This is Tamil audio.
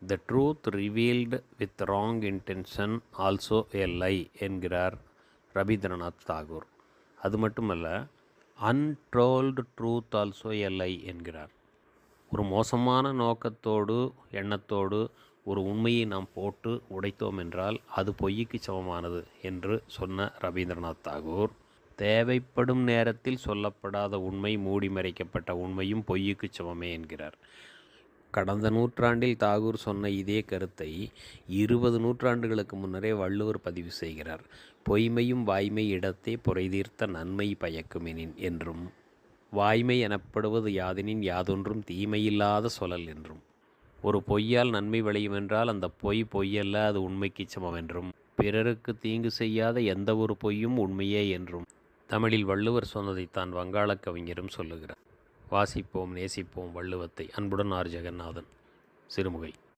The truth revealed with wrong intention also a lie என்கிறார் ரவீந்திரநாத் தாகூர். அது மட்டுமல்ல, untold truth also a lie என்கிறார். ஒரு மோசமான நோக்கத்தோடு எண்ணத்தோடு ஒரு உண்மையை நாம் போட்டு உடைத்தோம் என்றால் அது பொய்க்கு சமமானது என்று சொன்ன ரவீந்திரநாத் தாகூர், தேவைப்படும் நேரத்தில் சொல்லப்படாத உண்மை, மூடி மறைக்கப்பட்ட உண்மையும் பொய்க்கு சமமே என்கிறார். கடந்த நூற்றாண்டில் தாகூர் சொன்ன இதே கருத்தை 20 நூற்றாண்டுகளுக்கு முன்னரே வள்ளுவர் பதிவு செய்கிறார். பொய்மையும் வாய்மை இடத்தே பொறைதீர்த்த நன்மை பயக்குமெனின் என்றும், வாய்மை எனப்படுவது யாதெனின் யாதொன்றும் தீமையில்லாத சொலல் என்றும், ஒரு பொய்யால் நன்மை விளையுமென்றால் அந்த பொய் பொய்யல்ல, அது உண்மைக்கு சமம் என்றும், பிறருக்கு தீங்கு செய்யாத எந்த ஒரு பொய்யும் உண்மையே என்றும் தமிழில் வள்ளுவர் சொன்னதைத்தான் வங்காளக் கவிஞரும் சொல்லுகிறார். வாசிப்போம், நேசிப்போம் வள்ளுவத்தை. அன்புடன் ஆர். ஜெகநாதன், சிறுமுகை.